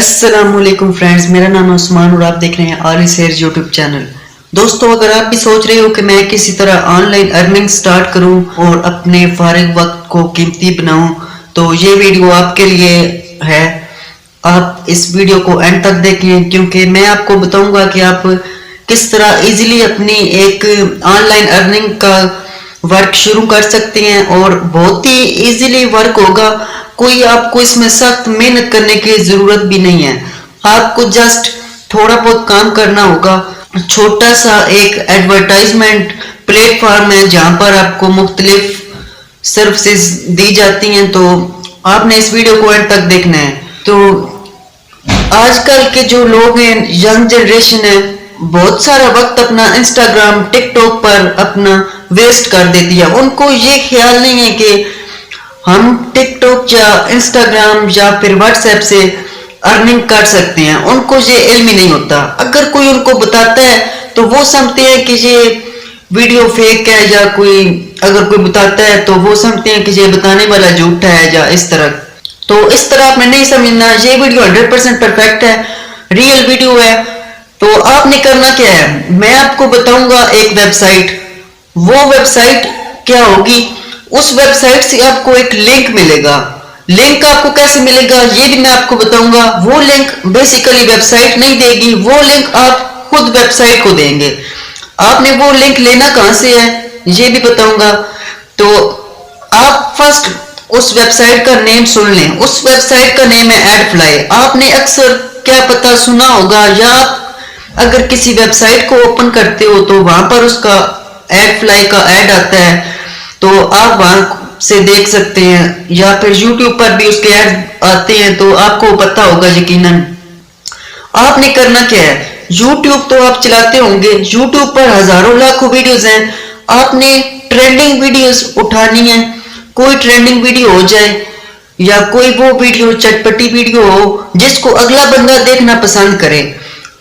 السلام علیکم فرینڈز، میرا نام ہے عثمان اور آپ دیکھ رہے ہیں عالی سیرز یوٹیوب چینل۔ دوستو، اگر آپ بھی سوچ رہے ہو کہ میں کسی طرح آن لائن ارننگ سٹارٹ کروں اور اپنے فارغ وقت کو قیمتی بناؤں تو یہ ویڈیو آپ کے لیے ہے۔ آپ اس ویڈیو کو اینڈ تک دیکھیں کیونکہ میں آپ کو بتاؤں گا کہ آپ کس طرح ایزیلی اپنی ایک آن لائن ارننگ کا ورک شروع کر سکتے ہیں اور بہت ہی ایزیلی ورک ہوگا۔ کوئی آپ کو اس میں سخت محنت کرنے کی ضرورت بھی نہیں ہے، آپ کو جسٹ تھوڑا بہت کام کرنا ہوگا۔ چھوٹا سا ایک ایڈورٹائزمنٹ پلیٹ فارم ہے جہاں پر آپ کو مختلف سروسز دی جاتی ہیں، تو آپ نے اس ویڈیو کو اینڈ تک دیکھنا ہے۔ تو آج کل کے جو لوگ ہیں، ینگ جنریشن ہے، بہت سارا وقت اپنا انسٹاگرام ٹک ٹاک پر اپنا ویسٹ کر دیتی ہے۔ ان کو یہ خیال نہیں ہے کہ ہم ٹک ٹاک یا انسٹاگرام یا پھر واٹس ایپ سے ارننگ کر سکتے ہیں، ان کو یہ علم ہی نہیں ہوتا۔ اگر کوئی ان کو بتاتا ہے تو وہ سمجھتے ہیں کہ یہ ویڈیو فیک ہے، یا اگر کوئی بتاتا ہے تو وہ سمجھتے ہیں کہ یہ بتانے والا جھوٹا ہے یا اس طرح۔ تو اس طرح آپ نے نہیں سمجھنا، یہ ویڈیو 100% پرفیکٹ ہے، ریئل ویڈیو ہے۔ تو آپ نے کرنا کیا ہے، میں آپ کو بتاؤں گا ایک ویب سائٹ۔ وہ ویب سائٹ کیا ہوگی، اس ویب سائٹ سے آپ کو ایک لنک ملے گا۔ لنک آپ کو کیسے ملے گا یہ بھی میں آپ کو بتاؤں گا۔ وہ لنک بیسیکلی ویب سائٹ نہیں دے گی، وہ لنک آپ خود ویب سائٹ کو دیں گے۔ آپ نے وہ لنک لینا کہاں سے ہے یہ بھی بتاؤں گا۔ تو آپ فرسٹ اس ویب سائٹ کا نیم سن لیں۔ اس ویب سائٹ کا نیم ہے ایڈ فلائی۔ آپ نے اکثر کیا پتہ سنا ہوگا، یا آپ اگر کسی ویب سائٹ کو اوپن کرتے ہو تو وہاں پر اس کا ایڈ فلائی کا ایڈ آتا ہے، تو آپ وہاں سے دیکھ سکتے ہیں، یا پھر یوٹیوب پر بھی اس کے ایڈ آتے ہیں تو آپ کو پتہ ہوگا یقیناً۔ آپ نے کرنا کیا ہے، یوٹیوب تو آپ چلاتے ہوں گے، یوٹیوب پر ہزاروں لاکھوں ویڈیوز ہیں۔ آپ نے ٹرینڈنگ ویڈیوز اٹھانی ہے، کوئی ٹرینڈنگ ویڈیو ہو جائے یا کوئی وہ ویڈیو چٹپٹی ویڈیو ہو جس کو اگلا بندہ دیکھنا پسند کرے۔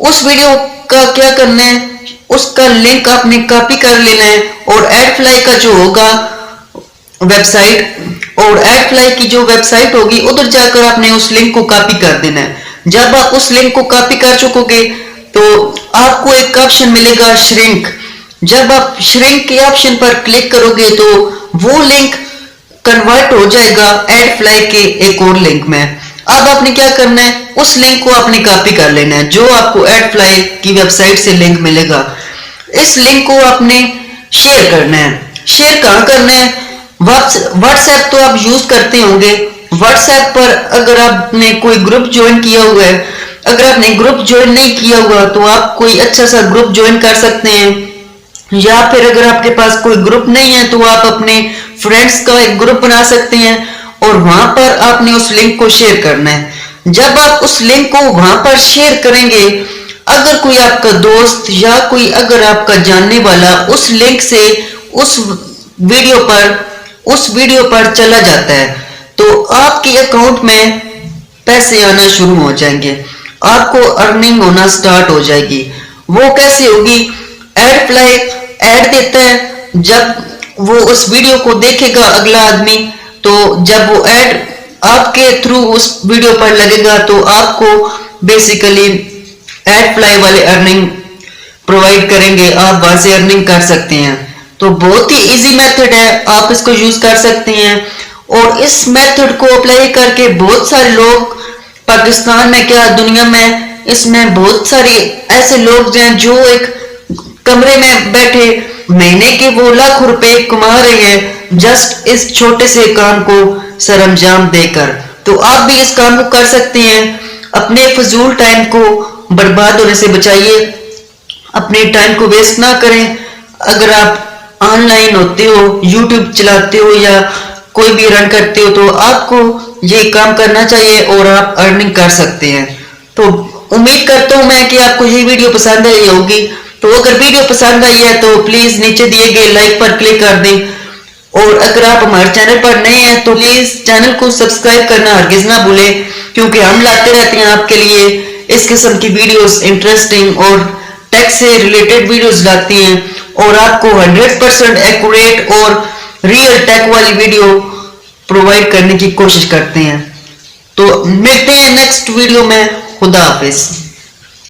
اس ویڈیو کا کیا کرنا ہے، اس کا لنک آپ نے کاپی کر لینا ہے، اور ایڈ فلائی کا جو ہوگا ویب سائٹ، اور ایڈ فلائی کی جو ویب سائٹ ہوگی ادھر جا کر آپ نے اس لنک کو کاپی کر دینا ہے۔ جب آپ اس لنک کو کاپی کر چکو گے تو آپ کو ایک آپشن ملے گا شرنک۔ جب آپ شرنک کے آپشن پر کلک کرو گے تو وہ لنک کنورٹ ہو جائے گا ایڈ فلائی کے ایک اور لنک میں۔ اب آپ نے کیا کرنا ہے، اس لنک کو آپ نے کاپی کر لینا ہے جو آپ کو ایڈ فلائی کی ویب سائٹ سے لنک ملے گا۔ اس لنک کو آپ نے شیئر کرنا ہے۔ شیئر کہاں کرنا ہے، واٹس ایپ تو آپ یوز کرتے ہوں گے۔ واٹس ایپ پر اگر آپ نے کوئی گروپ جوائن کیا ہوا ہے، اگر آپ نے گروپ جوائن نہیں کیا ہوا تو آپ کوئی اچھا سا گروپ جوائن کر سکتے ہیں، یا پھر اگر آپ کے پاس کوئی گروپ نہیں ہے تو آپ اپنے فرینڈس کا ایک گروپ بنا سکتے ہیں، اور وہاں پر آپ نے اس لنک کو شیئر کرنا ہے۔ جب آپ اس لنک کو وہاں پر شیئر کریں گے، اگر کوئی آپ کا دوست یا کوئی اگر آپ کا جاننے والا اس لنک سے اس ویڈیو پر چلا جاتا ہے تو آپ کے اکاؤنٹ میں پیسے آنا شروع ہو جائیں گے، آپ کو ارننگ ہونا سٹارٹ ہو جائے گی۔ وہ کیسے ہوگی، ایڈ فلائی ایڈ دیتا ہے، جب وہ اس ویڈیو کو دیکھے گا اگلا آدمی، تو جب وہ ایڈ آپ کے تھرو اس ویڈیو پر لگے گا تو آپ کو بیسیکلی ایڈ فلائی والے ارننگ پرووائڈ کریں گے، آپ وہاں سے ارننگ کر سکتے ہیں۔ تو بہت ہی ایزی میتھڈ ہے، آپ اس کو یوز کر سکتے ہیں، اور اس میتھڈ کو اپلائی کر کے بہت سارے لوگ پاکستان میں کیا دنیا میں اس میں بہت سارے ایسے لوگ ہیں جو ایک کمرے میں بیٹھے مہینے کے وہ لاکھوں روپے کما رہے ہیں جسٹ اس چھوٹے سے کام کو سر انجام دے کر۔ تو آپ بھی اس کام کو کر سکتے ہیں، اپنے فضول ٹائم کو برباد ہونے سے بچائیے، اپنے ٹائم کو ویسٹ نہ کریں۔ اگر آپ آن لائن ہوتے ہو، یوٹیوب چلاتے ہو یا کوئی بھی رن کرتے ہو تو آپ کو یہ کام کرنا چاہیے اور آپ ارننگ کر سکتے ہیں۔ تو امید کرتا ہوں میں کہ آپ کو یہ ویڈیو پسند آئی ہوگی۔ تو اگر ویڈیو پسند آئی ہے تو پلیز نیچے دیے گئے لائک پر کلک کر دیں، اور اگر آپ ہمارے چینل پر نئے ہیں تو پلیز چینل کو سبسکرائب کرنا ہرگز نہ بھولیں، کیونکہ ہم لاتے رہتے ہیں آپ کے لیے اس قسم کی ویڈیوز، انٹرسٹنگ اور ٹیک سے ریلیٹڈ ویڈیوز لاتے ہیں، اور آپ کو 100% ایکوریٹ اور ریئل ٹیک والی ویڈیو پرووائڈ کرنے کی کوشش کرتے ہیں۔ تو ملتے ہیں نیکسٹ ویڈیو میں، خدا حافظ.